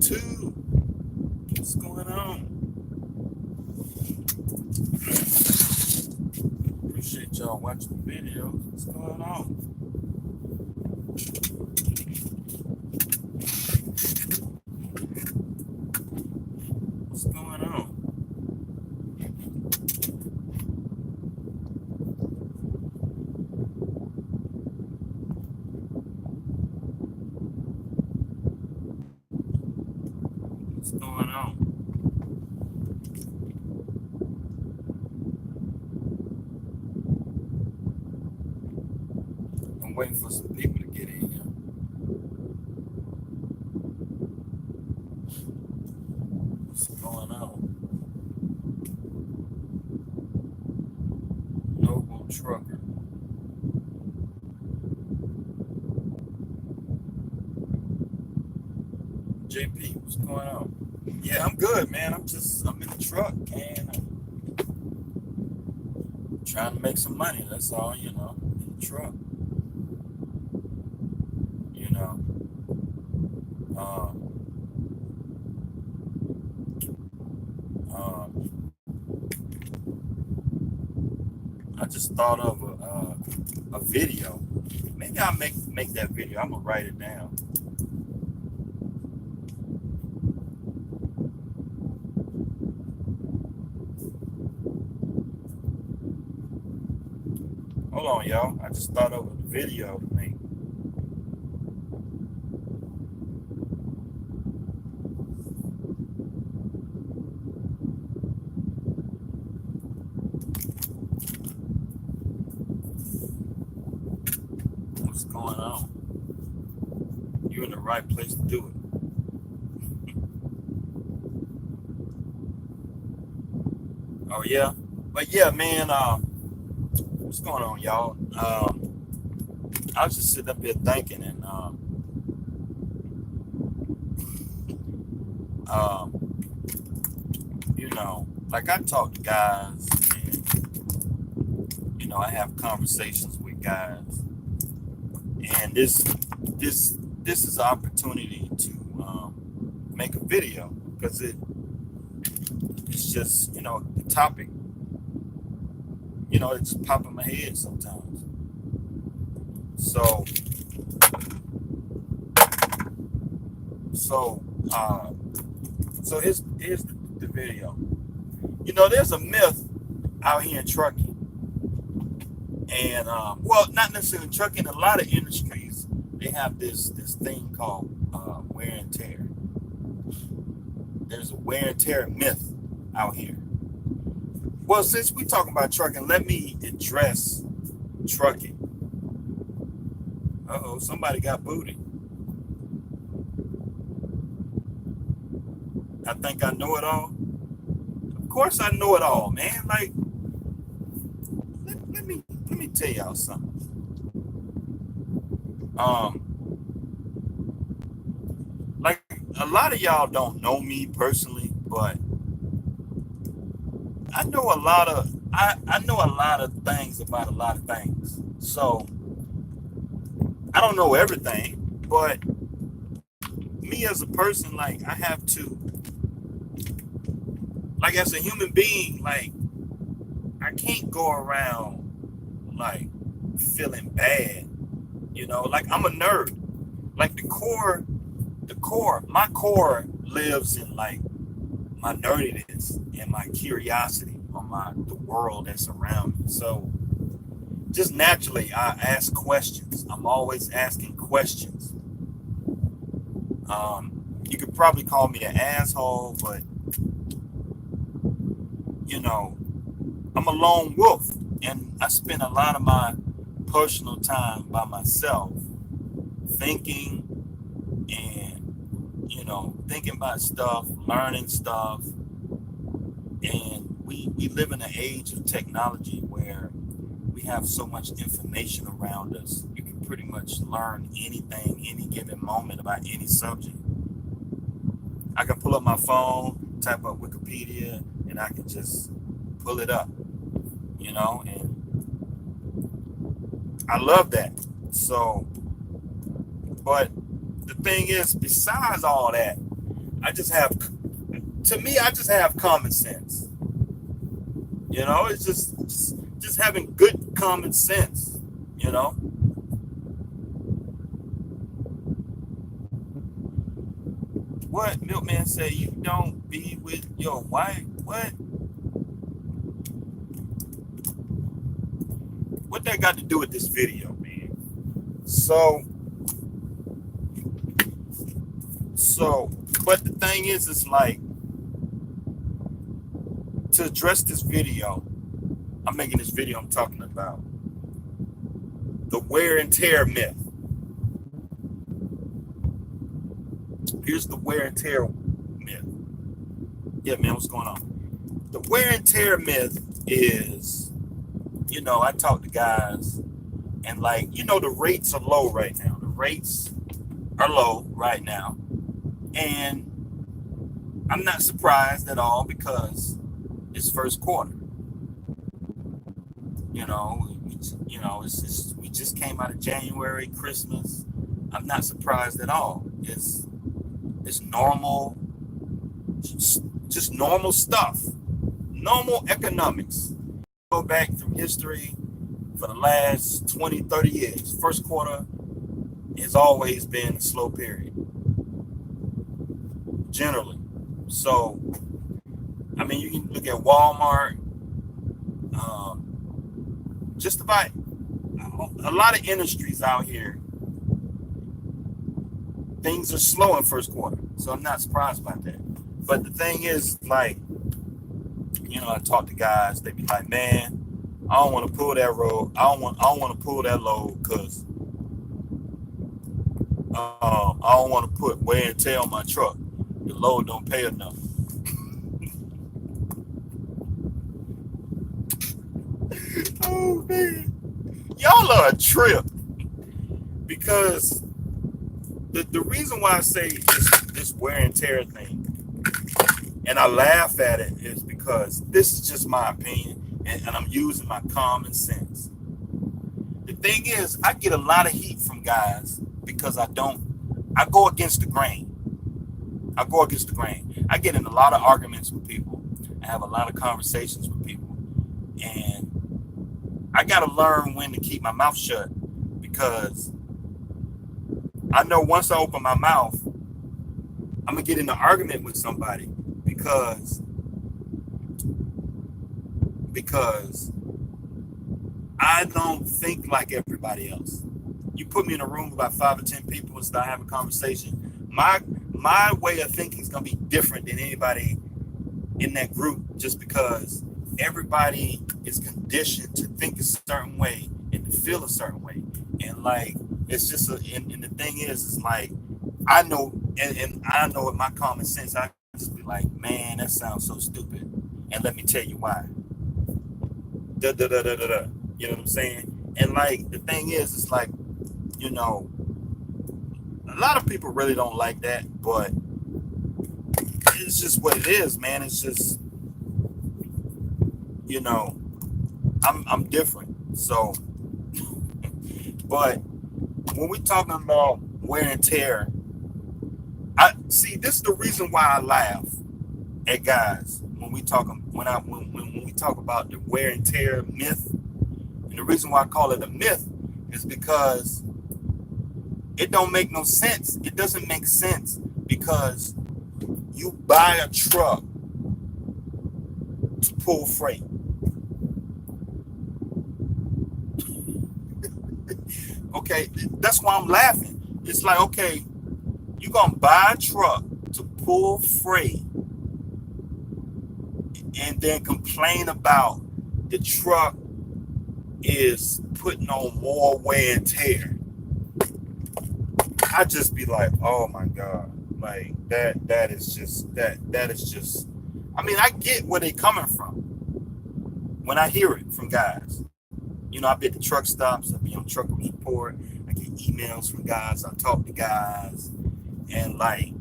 YouTube. What's going on? Appreciate y'all watching the video. What's going on? What's going on? What's going on? I'm waiting for some people to get in here. What's going on? Noble Trucker. JP, what's going on? Yeah, I'm good, man. I'm in the truck and I'm trying to make some money. That's all, in the truck. Um, I just thought of a video. Maybe I'll make that video. I'm gonna write it down. Hold on, y'all. I just thought of a video to make. What's going on? You're in the right place to do it. Oh yeah, but yeah, man. What's going on, y'all? I was just sitting up here thinking, and like I talk to guys, and I have conversations with guys, and this is an opportunity to make a video because it's just the topic. It's pop in my head sometimes. So here's the video. There's a myth out here in trucking, and well, not necessarily trucking. A lot of industries, they have this thing called wear and tear. There's a wear and tear myth out here. Well, since we're talking about trucking, let me address trucking. Uh-oh, somebody got booted. I think I know it all. Of course I know it all, man. Like, let me tell y'all something. Like, a lot of y'all don't know me personally, but I know a lot of things about a lot of things. So I don't know everything, but me as a person, like, I have to, like, as a human being, like, I can't go around like feeling bad, like I'm a nerd. Like my core lives in like my nerdiness and my curiosity on the world that's around me. So just naturally, I ask questions. I'm always asking questions. You could probably call me an asshole, but I'm a lone wolf, and I spend a lot of my personal time by myself, thinking and thinking about stuff, learning stuff. And we live in an age of technology where we have so much information around us. You can pretty much learn anything, any given moment about any subject. I can pull up my phone, type up Wikipedia, and I can just pull it up, and I love that. So, but the thing is, besides all that, I just have, to me, I just have common sense. You know, it's just having good common sense. You know, what Milkman say? You don't be with your wife. What? What that got to do with this video, man? So, but the thing is, it's like, to address this video, I'm making this video, I'm talking about the wear and tear myth. Here's the wear and tear myth. Yeah, man, what's going on? The wear and tear myth is, you know, I talk to guys, and like, you know, the rates are low right now. The rates are low right now. And I'm not surprised at all because it's first quarter. You know, we just came out of January, Christmas. I'm not surprised at all. It's normal, just normal stuff, normal economics. Go back through history for the last 20, 30 years. First quarter has always been a slow period, generally. So, I mean, you can look at Walmart, just about a lot of industries out here. Things are slow in first quarter, so I'm not surprised about that. But the thing is, like, you know, I talk to guys, they be like, man, I don't want to pull that road. I don't want to pull that load because I don't want to put wear and tear on my truck. The load don't pay enough. Oh man, y'all are a trip. Because the reason why I say this wear and tear thing, and I laugh at it, is because this is just my opinion, and I'm using my common sense. The thing is, I get a lot of heat from guys because I go against the grain. I go against the grain. I get in a lot of arguments with people. I have a lot of conversations with people. And I got to learn when to keep my mouth shut, because I know once I open my mouth, I'm going to get in an argument with somebody because I don't think like everybody else. You put me in a room with about 5 or 10 people and start having a conversation. My way of thinking is going to be different than anybody in that group, just because everybody is conditioned to think a certain way and to feel a certain way. And like, it's just and the thing is, it's like, I know, and I know with my common sense, I just be like, man, that sounds so stupid. And let me tell you why. Da, da, da, da, da, da. You know what I'm saying? And like, the thing is, it's like, you know, a lot of people really don't like that, but it's just what it is, man. It's just, you know, I'm different. So, but when we're talking about wear and tear, I see, this is the reason why I laugh at guys when we talk about the wear and tear myth. And the reason why I call it a myth is because it don't make no sense. It doesn't make sense, because you buy a truck to pull freight. Okay, that's why I'm laughing. It's like, okay, you're gonna buy a truck to pull freight and then complain about the truck is putting on more wear and tear. I just be like, oh my God, like that is just, I mean, I get where they coming from when I hear it from guys. You know, I be at the truck stops, I be on Truckers Report, I get emails from guys, I talk to guys, and like,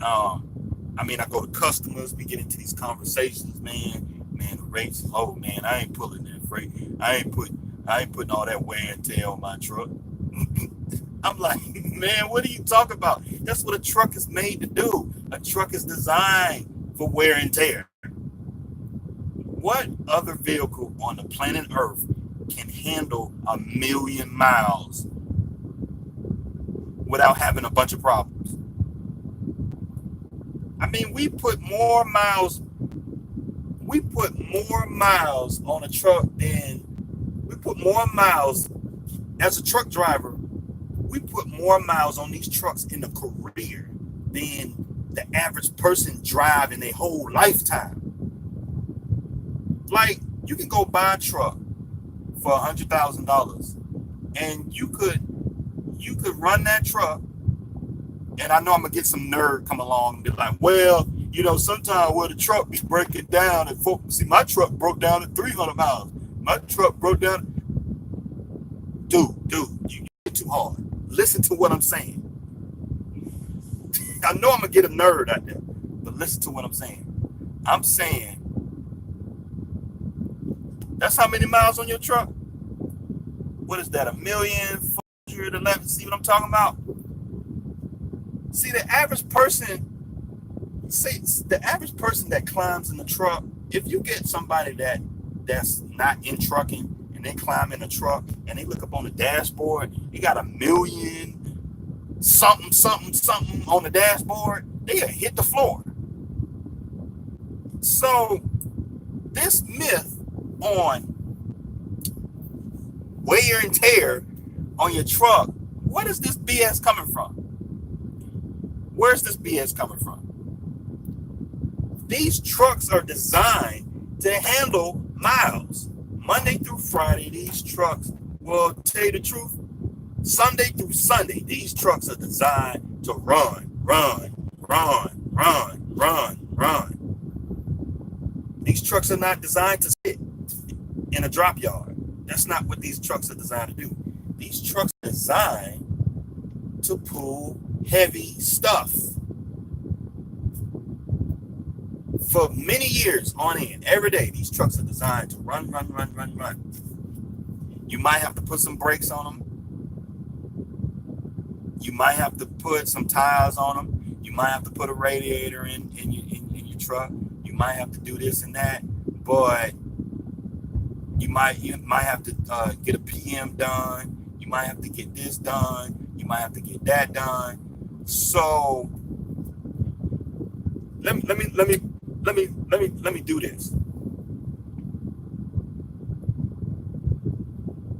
I mean, I go to customers, we get into these conversations, man, the rates low, man, I ain't pulling that freight, I ain't putting all that wear and tear on my truck. I'm like, man, what are you talking about? That's what a truck is made to do. A truck is designed for wear and tear. What other vehicle on the planet Earth can handle 1,000,000 miles without having a bunch of problems? I mean, we put more miles on a truck than we put more miles as a truck driver. We put more miles on these trucks in a career than the average person drive in their whole lifetime. Like, you can go buy a truck for $100,000 and you could run that truck. And I know I'm gonna get some nerd come along and be like, well, sometimes the truck be breaking down at see, my truck broke down at 300 miles. My truck broke down. Dude, you get too hard. Listen to what I'm saying. I know I'm gonna get a nerd out there, but listen to what I'm saying. I'm saying, that's how many miles on your truck? What is that? 1,411,000. See what I'm talking about? See, the average person that climbs in the truck, if you get somebody that's not in trucking and they climb in a truck and they look up on the dashboard, they got 1,000,000 something on the dashboard, they hit the floor. So this myth on wear and tear on your truck, what is this BS coming from? Where's this BS coming from? These trucks are designed to handle miles. Monday through Friday, these trucks, will tell you the truth, Sunday through Sunday, these trucks are designed to run. These trucks are not designed to sit in a drop yard. That's not what these trucks are designed to do. These trucks are designed to pull heavy stuff. For many years on end, every day, these trucks are designed to run. You might have to put some brakes on them. You might have to put some tires on them. You might have to put a radiator in your truck. You might have to do this and that. But you might have to get a PM done. You might have to get this done. You might have to get that done. So let me do this.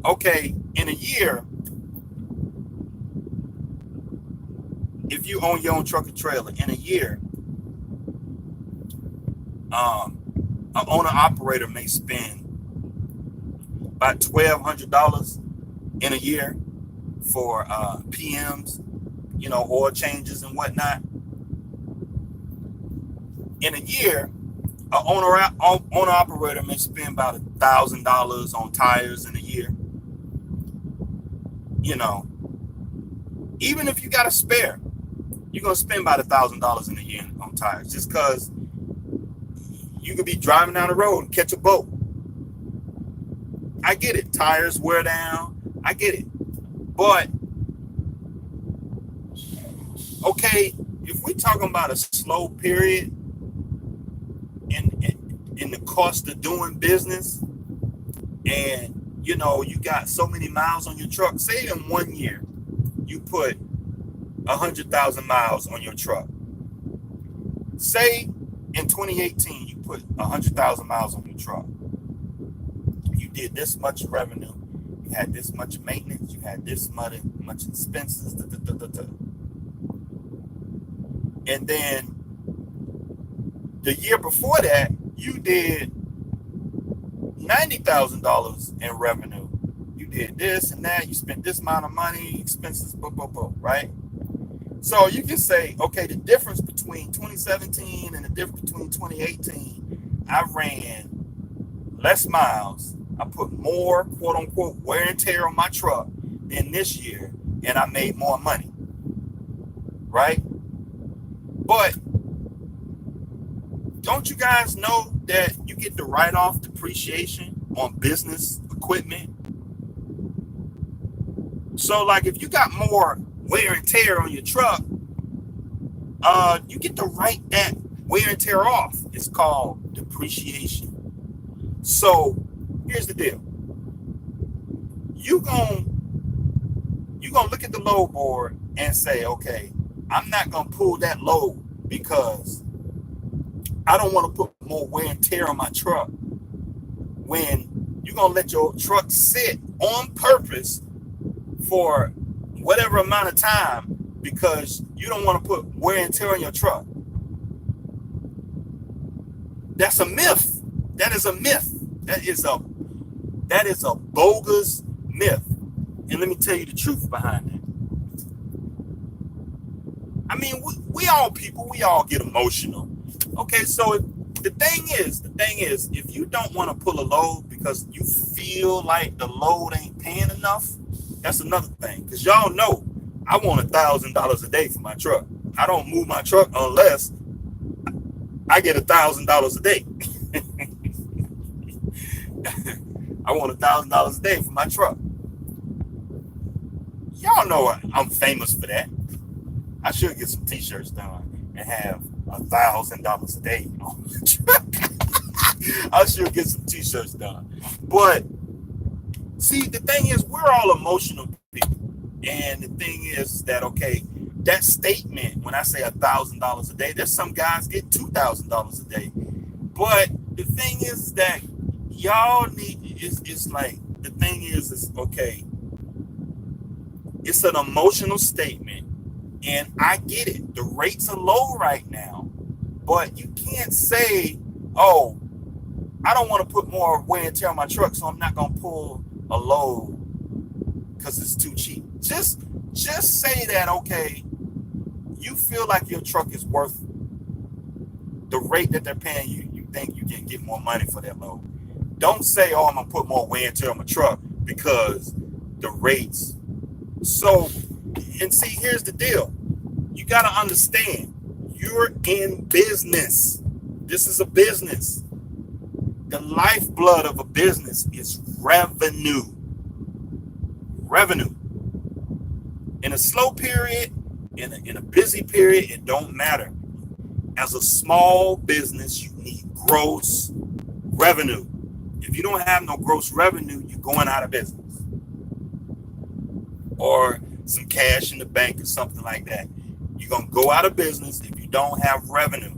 Okay, in a year, if you own your own truck and trailer, in a year, an owner-operator may spend about $1,200 in a year for PMs, oil changes and whatnot. In a year, an owner-operator may spend about $1,000 on tires in a year. Even if you got a spare, you're going to spend about $1,000 in a year on tires, just because you could be driving down the road and catch a boat. I get it. Tires wear down. I get it. But, okay, if we're talking about a slow period in the cost of doing business, and, you got so many miles on your truck, say in 1 year, you put 100,000 miles on your truck. Say in 2018, you put 100,000 miles on your truck. You did this much revenue. You had this much maintenance. You had this much expenses. And then the year before that, you did $90,000 in revenue. You did this and that. You spent this amount of money, expenses, right? So you can say, okay, the difference between 2017 and the difference between 2018, I ran less miles. I put more, quote unquote, wear and tear on my truck than this year, and I made more money, right? But don't you guys know that you get the write-off depreciation on business equipment? So like if you got more wear and tear on your truck, you get to write that wear and tear off. It's called depreciation. So here's the deal. You gonna look at the load board and say, okay, I'm not gonna pull that load because I don't want to put more wear and tear on my truck. When you're gonna let your truck sit on purpose for whatever amount of time because you don't want to put wear and tear on your truck. That's a myth. That is a myth. That is a bogus myth. And let me tell you the truth behind that. I mean, we all people, we all get emotional. Okay, so the thing is, if you don't want to pull a load because you feel like the load ain't paying enough, that's another thing. Because y'all know I want $1,000 a day for my truck. I don't move my truck unless I get $1,000 a day. I want $1,000 a day for my truck. Y'all know I'm famous for that. I should get some t-shirts done and have $1,000 a day on my truck. I should get some t-shirts done. But see, the thing is, we're all emotional people. And the thing is that, okay, that statement, when I say $1,000 a day, there's some guys get $2,000 a day. But the thing is that y'all need, it's like, the thing is okay, it's an emotional statement. And I get it. The rates are low right now. But you can't say, oh, I don't want to put more wear and tear on my truck, so I'm not going to pull a load because it's too cheap. Just say that, okay, you feel like your truck is worth the rate that they're paying you. You think you can get more money for that load. Don't say, oh, I'm going to put more wear and tear on my truck because the rates. So, and see, here's the deal. You got to understand, you're in business. This is a business. The lifeblood of a business is revenue. Revenue. In a slow period, in a busy period, it don't matter. As a small business, you need gross revenue. If you don't have no gross revenue, you're going out of business. Or some cash in the bank or something like that. You're going to go out of business if you don't have revenue.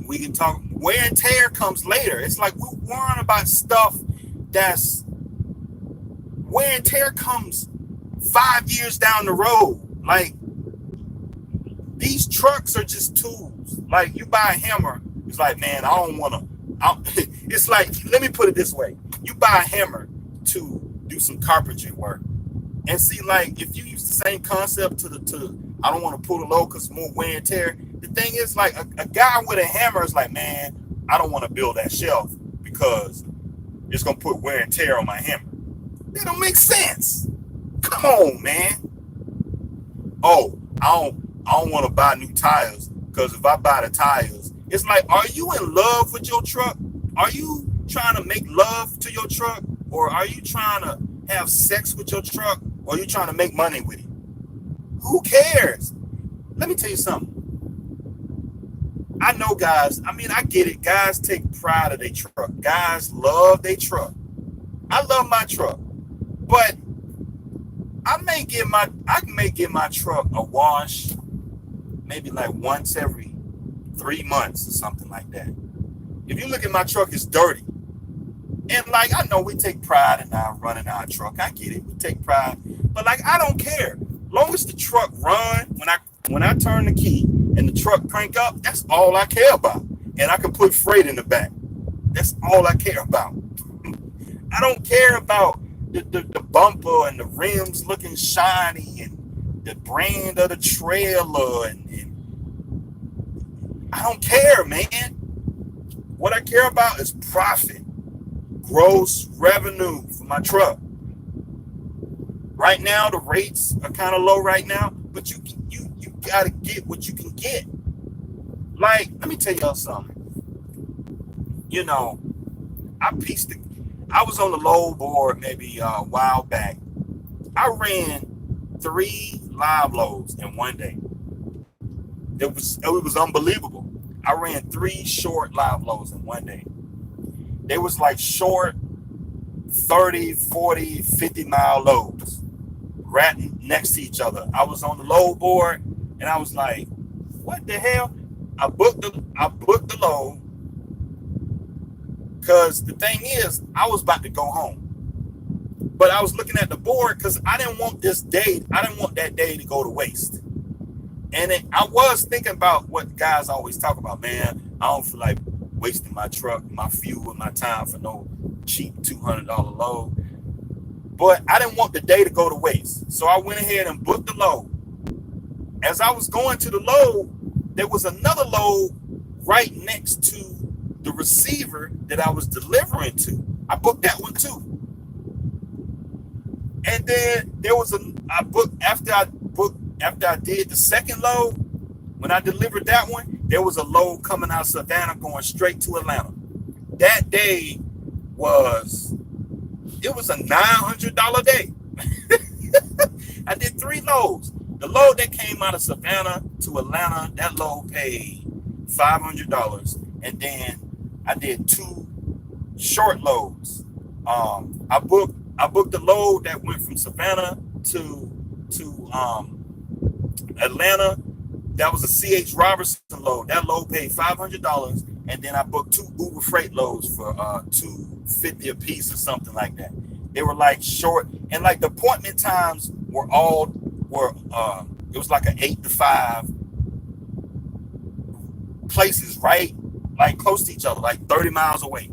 We can talk. Wear and tear comes later. It's like we're worrying about stuff that's wear and tear comes 5 years down the road. Like, these trucks are just tools. Like, you buy a hammer, it's like, man, I don't want to. It's like, let me put it this way. You buy a hammer to do some carpentry work. And see, like, if you use the same concept to I don't want to pull the load because more wear and tear. The thing is, like, a guy with a hammer is like, man, I don't want to build that shelf because it's going to put wear and tear on my hammer. That don't make sense. Come on, man. Oh, I don't want to buy new tires because if I buy the tires, it's like, are you in love with your truck? Are you trying to make love to your truck? Or are you trying to have sex with your truck? Or are you trying to make money with it? Who cares? Let me tell you something. I know guys, I mean, I get it. Guys take pride of their truck. Guys love their truck. I love my truck. But I may give my truck a wash maybe like once every 3 months or something like that. If you look at my truck, it's dirty. And like, I know we take pride in our running our truck. I get it. We take pride. But like, I don't care. Long as the truck run, when I turn the key and the truck crank up, that's all I care about. And I can put freight in the back. That's all I care about. I don't care about the bumper and the rims looking shiny and the brand of the trailer. And I don't care, man. What I care about is profit, gross revenue for my truck. Right now, the rates are kind of low right now, but you got to get what you can get. Like, let me tell y'all something. You know, I was on the load board maybe a while back, I ran 3 live loads in one day. It was unbelievable. I ran 3 short live loads in one day. They was like short 30, 40, 50-mile loads right next to each other. I was on the load board and I was like, what the hell? I booked the load because the thing is, I was about to go home. But I was looking at the board because I didn't want that day to go to waste. And I was thinking about what guys always talk about, man. I don't feel like wasting my truck, my fuel, and my time for no cheap $200 load. But I didn't want the day to go to waste. So I went ahead and booked the load. As I was going to the load, there was another load right next to the receiver that I was delivering to. I booked that one too. And then there was after I did the second load, when I delivered that one, there was a load coming out of Savannah going straight to Atlanta. That day was a $900 day. I did 3 loads. The load that came out of Savannah to Atlanta, that load paid $500. And then I did 2 short loads. I booked the load that went from Savannah to Atlanta. That was a C.H. Robertson load. That load paid $500. And then I booked 2 Uber Freight loads for $250 a piece or something like that. They were like short, and like the appointment times were it was like an 8 to 5 places, right? Like close to each other, like 30 miles away.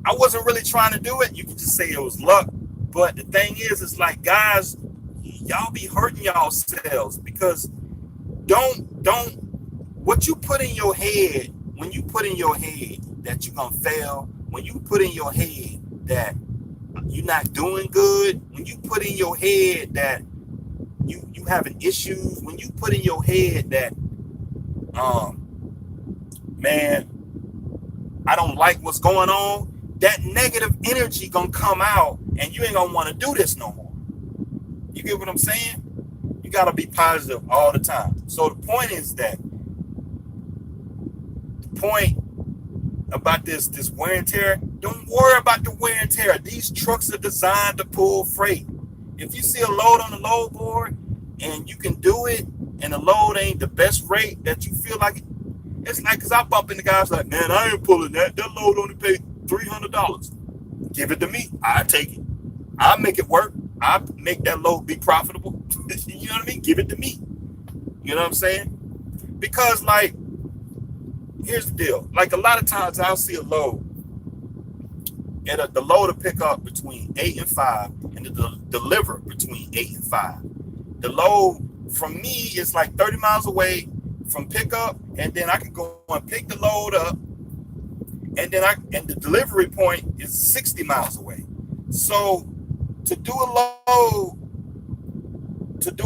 I wasn't really trying to do it. You can just say it was luck. But the thing is, it's like, guys, y'all be hurting yourselves because what you put in your head, when you put in your head that you're gonna fail, when you put in your head that you're not doing good, when you put in your head that you having issues, when you put in your head that man, I don't like what's going on, that negative energy gonna come out and you ain't gonna want to do this no more. You get what I'm saying? You gotta be positive all the time. So the point is that about this wear and tear, don't worry about the wear and tear. These trucks are designed to pull freight. If you see a load on the load board and you can do it and the load ain't the best rate that you feel like it, it's like, because I bump into guys like, man, I ain't pulling that. That load only paid $300. Give it to me. I take it. I'll make it work. I'll make that load be profitable. You know what I mean? Give it to me. You know what I'm saying? Because, like, here's the deal. Like, a lot of times I'll see a load, and the load will pick up between 8 and 5, and the deliver between 8 and 5. The load from me is like 30 miles away from pickup, and then I can go and pick the load up, and then the delivery point is 60 miles away. So to do a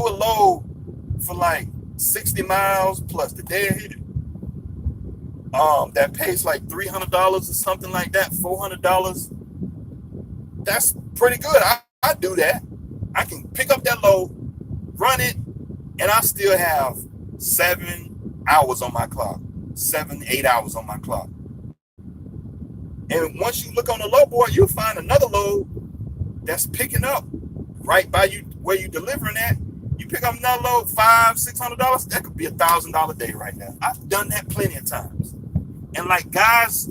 load for like 60 miles plus the deadhead, that pays like $300 or something like that, $400. That's pretty good. I do that. I can pick up that load, run it, and I still have 7 hours on my clock, 7-8 hours on my clock. And once you look on the load board, you'll find another load that's picking up right by you where you're delivering at. You pick up another load, $500-$600. That could be $1,000 day right now. I've done that plenty of times. And like, guys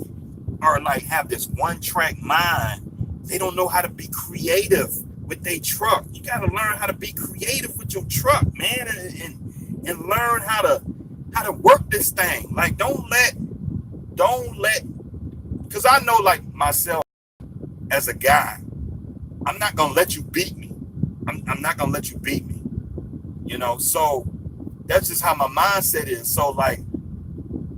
are like, have this one track mind. They don't know how to be creative with their truck. You got to learn how to be creative with your truck, man, and learn how to work this thing. Like, don't let, because I know, like, myself as a guy, I'm not going to let you beat me. I'm not going to let you beat me, you know? So that's just how my mindset is. So, like,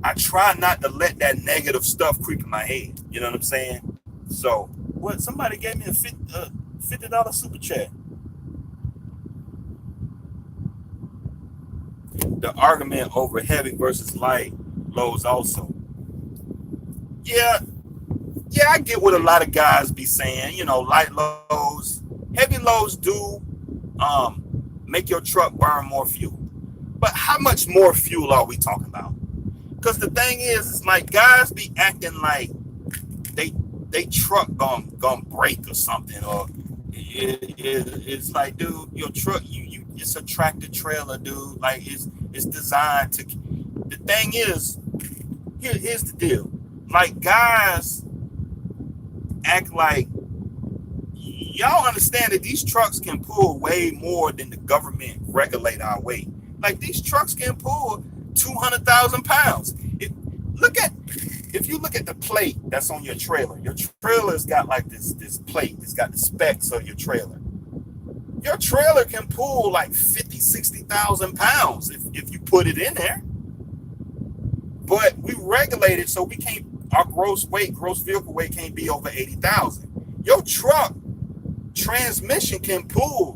I try not to let that negative stuff creep in my head. You know what I'm saying? So, what? Somebody gave me a $50 super chat. The argument over heavy versus light loads also. Yeah, I get what a lot of guys be saying. You know, light loads, heavy loads do make your truck burn more fuel. But how much more fuel are we talking about? Because the thing is, it's like guys be acting like they truck gonna break or something, or it's like, dude, your truck, you it's a tractor trailer, dude. Like it's designed to. The thing is, here's the deal. Like guys act like y'all understand that these trucks can pull way more than the government regulate our weight. Like these trucks can pull 200,000 pounds. If you look at the plate that's on your trailer's got like this plate. It's got the specs of your trailer. Your trailer can pull like 50, 60,000 pounds if you put it in there. But we regulate it so we can't, our gross vehicle weight can't be over 80,000. Your truck transmission can pull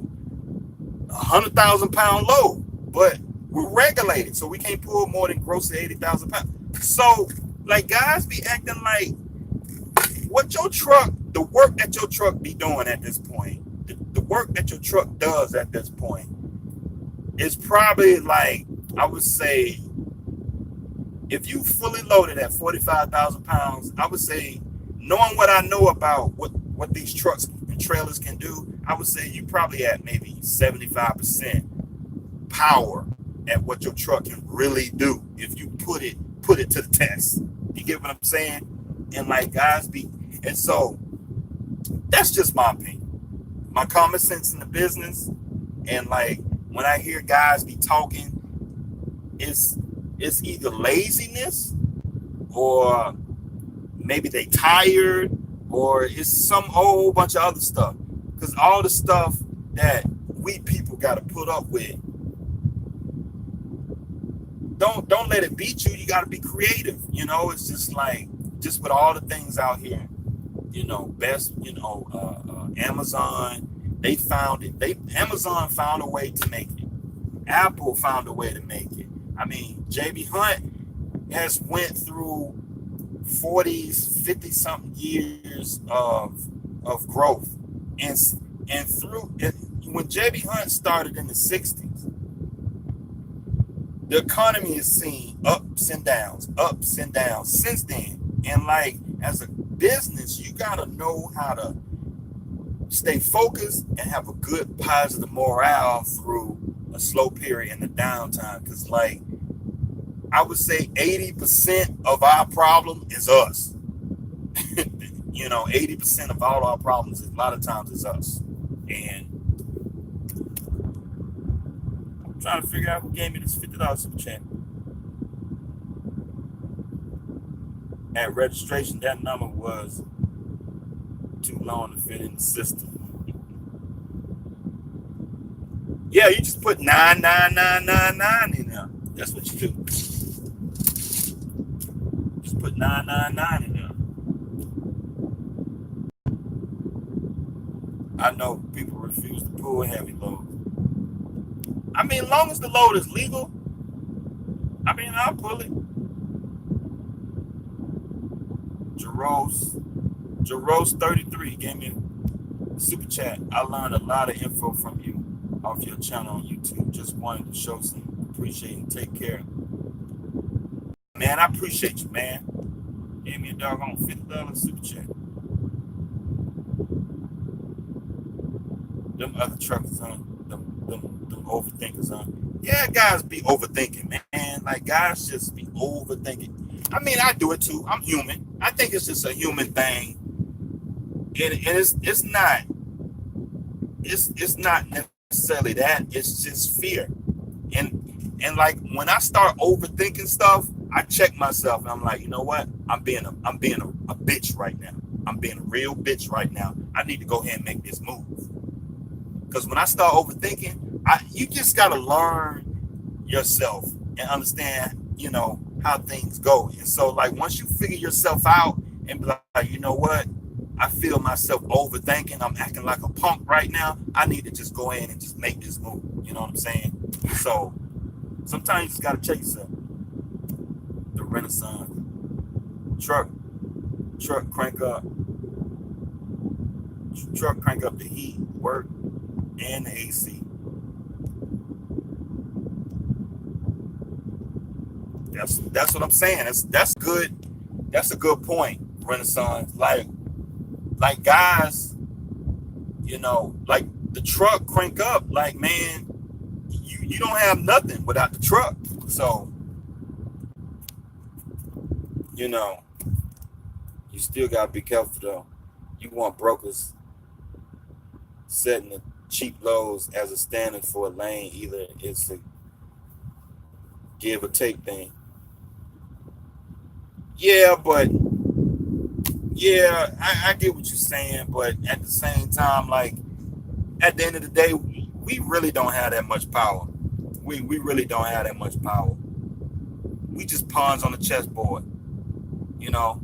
100,000 pound load, but we're regulated so we can't pull more than gross to 80,000 pounds. So like guys be acting like what your truck, the work that your truck be doing at this point, the work that your truck does at this point is probably like, I would say, if you fully loaded at 45,000 pounds, I would say, knowing what I know about what these trucks and trailers can do, I would say you probably at maybe 75% power at what your truck can really do if you put it to the test. You get what I'm saying? And like guys be, and so that's just my opinion, my common sense in the business. And like when I hear guys be talking, it's either laziness or maybe they tired or it's some whole bunch of other stuff. Because all the stuff that we people got to put up with, don't let it beat you. You got to be creative. You know, it's just like, just with all the things out here, you know, Amazon, Amazon found a way to make it. Apple found a way to make it. I mean, J.B. Hunt has went through 50 something years of growth. And through it, when J.B. Hunt started in the 60s, the economy has seen ups and downs since then. And like, as a business, you gotta know how to stay focused and have a good positive morale through a slow period and a downtime. Because like, I would say 80% of our problem is us. You know, 80% of all our problems, a lot of times, is us. And I'm trying to figure out who gave me this $50 super chat. At registration, that number was too long to fit in the system. Yeah, you just put 99999 in there. That's what you do. Just put 999 in there. I know people refuse to pull heavy loads. I mean, as long as the load is legal, I mean, I'll pull it. Jaros 33 gave me a super chat. I learned a lot of info from you off your channel on YouTube. Just wanted to show some appreciation and take care. Man, I appreciate you, man. Gave me a doggone $50 super chat. Them other truckers on, them overthinkers on. Yeah, guys be overthinking, man. Like, guys just be overthinking. I mean, I do it too. I'm human. I think it's just a human thing. And it's not necessarily that. It's just fear. And like, when I start overthinking stuff, I check myself and I'm like, you know what? I'm being a bitch right now. I'm being a real bitch right now. I need to go ahead and make this move. Because when I start overthinking, you just gotta learn yourself and understand, you know, how things go. And so like, once you figure yourself out and be like, you know what? I feel myself overthinking. I'm acting like a punk right now. I need to just go in and just make this move. You know what I'm saying? So sometimes you just gotta check yourself. The Renaissance truck crank up the heat, work, and the AC. That's what I'm saying. That's good. That's a good point, Renaissance. Like guys, like the truck crank up. Like, man, you don't have nothing without the truck. So, you know, you still gotta be careful though. You want brokers setting the cheap lows as a standard for a lane. Either it's a give or take thing. Yeah, but yeah, I get what you're saying, but at the same time, like at the end of the day, we really don't have that much power. We really don't have that much power. We just pawns on the chessboard, you know.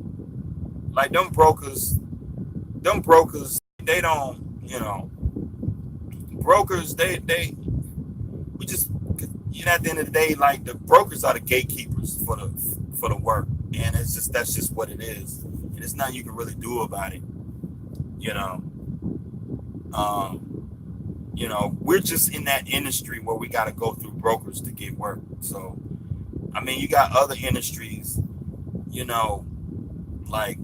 Like them brokers, they don't, brokers, we just, at the end of the day, like the brokers are the gatekeepers for the work, and that's just what it is. And there's nothing you can really do about it, you know. We're just in that industry where we got to go through brokers to get work. So, I mean, you got other industries, like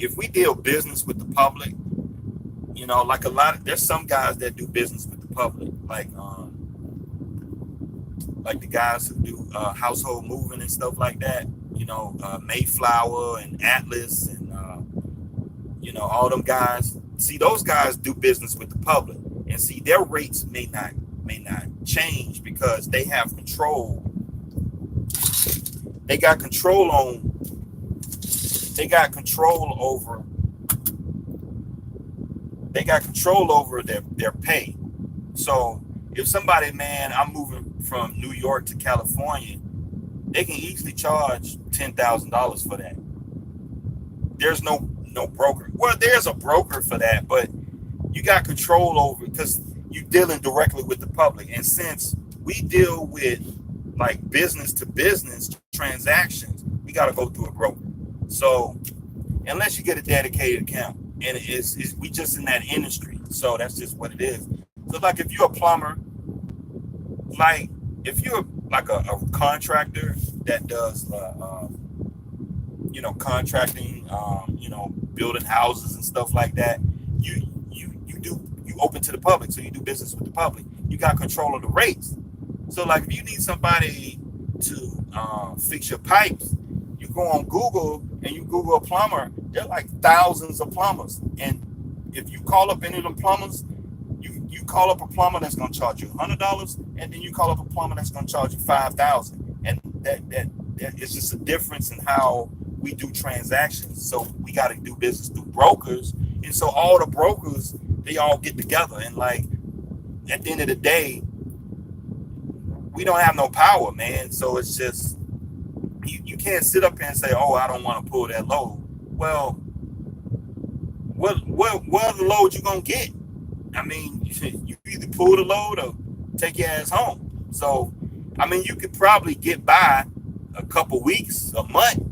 if we deal business with the public, like there's some guys that do business with the public, like the guys who do household moving and stuff like that, Mayflower and Atlas and all them guys. See, those guys do business with the public, and see their rates may not change because they have control. They got control over their pay. So if somebody, man, I'm moving from New York to California, they can easily charge $10,000 for that. There's no broker. Well, there's a broker for that, but you got control over it because you're dealing directly with the public. And since we deal with like business to business transactions, we got to go through a broker. So unless you get a dedicated account, and we just in that industry, so that's just what it is. So like if you're a plumber, like if you're like a contractor that does contracting, building houses and stuff like that, you open to the public, so you do business with the public. You got control of the rates. So like if you need somebody to fix your pipes, you go on Google and you Google a plumber. There are like thousands of plumbers, and if you call up any of them plumbers, you call up a plumber that's going to charge you $100, and then you call up a plumber that's going to charge you $5,000, and that is just a difference in how we do transactions. So we got to do business through brokers, and so all the brokers, they all get together, and like at the end of the day, we don't have no power, man. So it's just you can't sit up here and say, oh, I don't want to pull that load. Well, what are the loads you gonna get? I mean, you either pull the load or take your ass home. So I mean, you could probably get by a couple weeks, a month,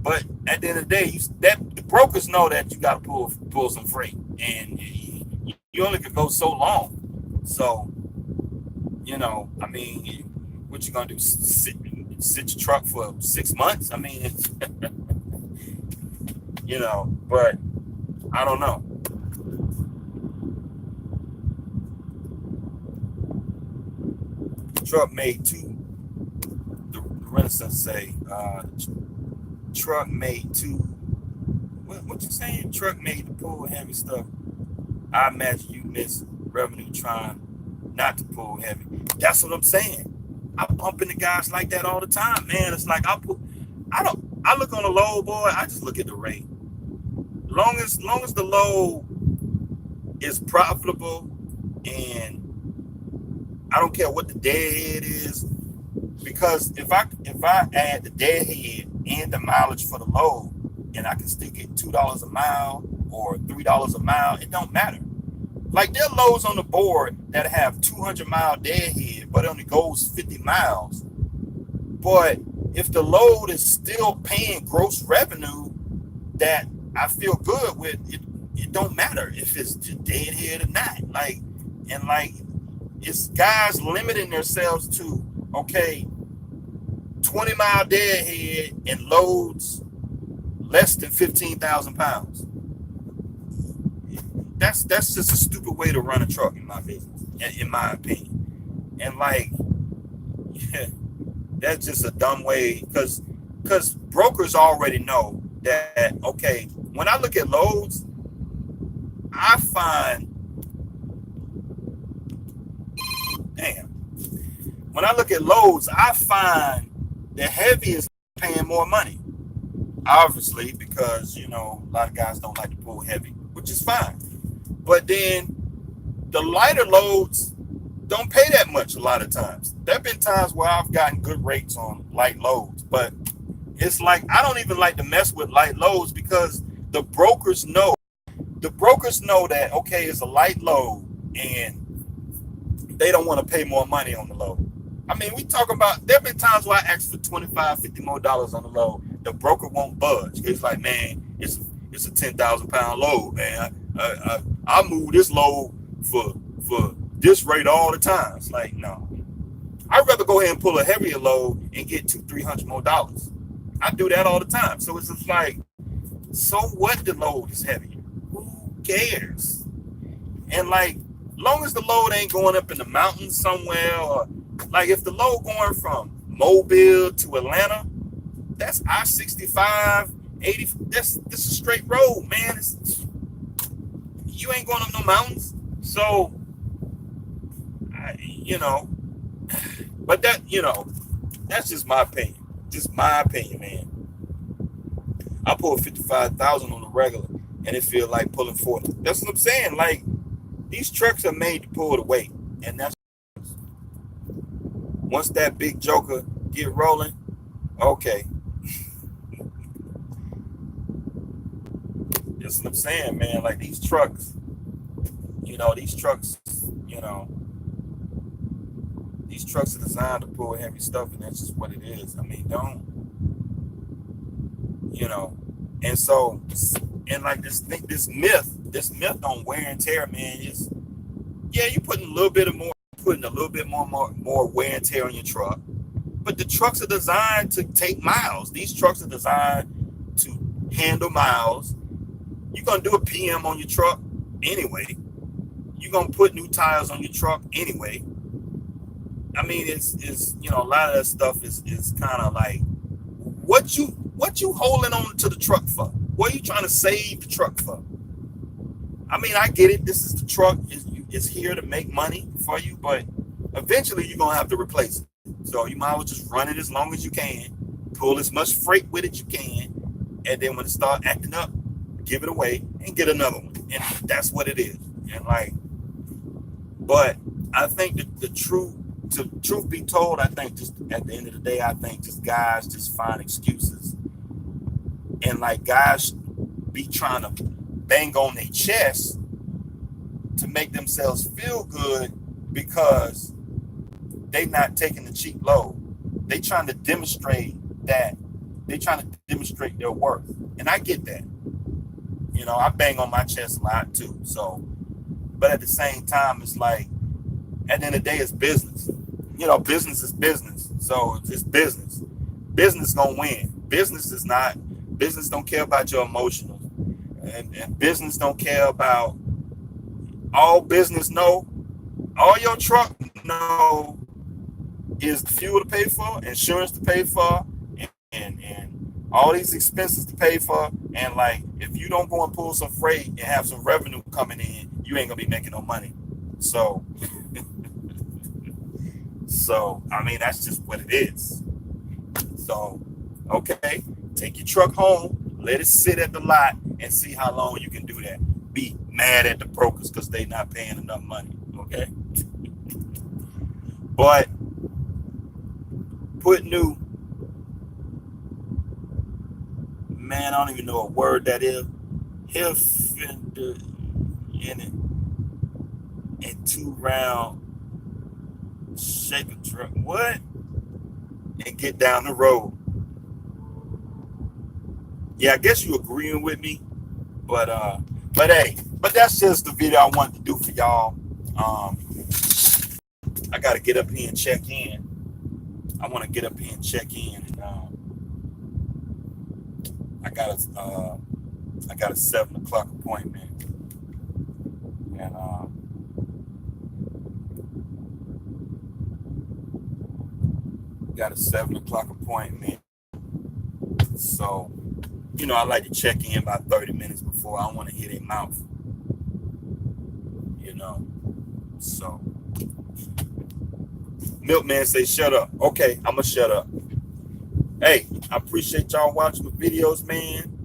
but at the end of the day, the brokers know that you got to pull some freight, and you only could go so long. So, I mean, what you gonna do? Sit your truck for 6 months? I mean, it's but I don't know. Truck made two. The Renaissance say truck made two. What you saying? Truck made to pull heavy stuff. I imagine you miss revenue trying not to pull heavy. That's what I'm saying. I bump into guys like that all the time, man. It's like I look on the load, boy. I just look at the rate. Long as the load is profitable, and I don't care what the deadhead is, because if I add the deadhead and the mileage for the load, and I can still get $2 a mile or $3 a mile, it don't matter. Like there are loads on the board that have 200-mile deadhead, but it only goes 50 miles. But if the load is still paying gross revenue that I feel good with, it don't matter if it's deadhead or not. Like, it's guys limiting themselves to, okay, 20-mile deadhead and loads less than 15,000 pounds. That's just a stupid way to run a truck in my business, in my opinion. And like, yeah, that's just a dumb way, because brokers already know that, okay, when I look at loads, I find, when I look at loads, I find the heavy is paying more money. Obviously, because, you know, a lot of guys don't like to pull heavy, which is fine. But then the lighter loads don't pay that much a lot of times. There have been times where I've gotten good rates on light loads, but it's like, I don't even like to mess with light loads, because the brokers know that, okay, it's a light load and they don't want to pay more money on the load. I mean, we talk about, there have been times where I asked for $25, $50 more on the load. The broker won't budge. It's like, man, it's a 10,000 pound load, man. I move this load for this rate all the time. It's like, no. I'd rather go ahead and pull a heavier load and get $200-300 more. I do that all the time. So it's just like, so what, the load is heavier? Who cares? And like, long as the load ain't going up in the mountains somewhere, or like if the load going from Mobile to Atlanta, that's I-65, 80. This is a straight road, man. You ain't going up no mountains. So, you know, but that, you know, that's just my opinion. Just my opinion, man. I pull 55,000 on the regular, and it feel like pulling 40. That's what I'm saying. Like, these trucks are made to pull the weight, and that's, once that big joker get rolling, okay. That's what I'm saying, man. Like, these trucks, you know, these trucks are designed to pull heavy stuff, and that's just what it is. I mean, don't, you know, and so, and like this myth on wear and tear, man, is, yeah, you putting a little bit more wear and tear on your truck, but the trucks are designed to take miles. These trucks are designed to handle miles. You're gonna do a PM on your truck anyway. You're gonna put new tires on your truck anyway. I mean, it's you know, a lot of that stuff is kind of like, what you holding on to the truck for? What are you trying to save the truck for? I mean, I get it. This is the truck is here to make money for you, but eventually you're gonna have to replace it. So you might as well just run it as long as you can, pull as much freight with it you can, and then when it start acting up, give it away and get another one. And that's what it is. And like, but I think that the truth be told, I think just at the end of the day, I think just guys just find excuses, and like guys be trying to bang on their chest to make themselves feel good because they not taking the cheap load. They trying to demonstrate their worth. And I get that. You know, I bang on my chest a lot too. So, but at the same time, it's like, at the end of the day, it's business. You know, business is business. So it's business. Business gonna win. Business don't care about your emotions. And business don't care about, all business know, all your truck know is the fuel to pay for, insurance to pay for, and all these expenses to pay for. And like, if you don't go and pull some freight and have some revenue coming in, you ain't gonna be making no money. So, I mean, that's just what it is. So, okay, take your truck home, let it sit at the lot, and see how long you can do that. Be mad at the brokers because they not paying enough money, okay? But put new, man, I don't even know a word that is, in it, and 2 round shaker truck, what? And get down the road. Yeah, I guess you agreeing with me, but hey, but that's just the video I wanted to do for y'all. I gotta get up here and check in. I want to get up here and check in. And I got a 7 o'clock appointment, and got a 7 o'clock appointment. So, you know, I like to check in about 30 minutes before. I don't want to hear their mouth, you know. So, Milkman say shut up. Okay, I'm gonna shut up. Hey, I appreciate y'all watching my videos, man.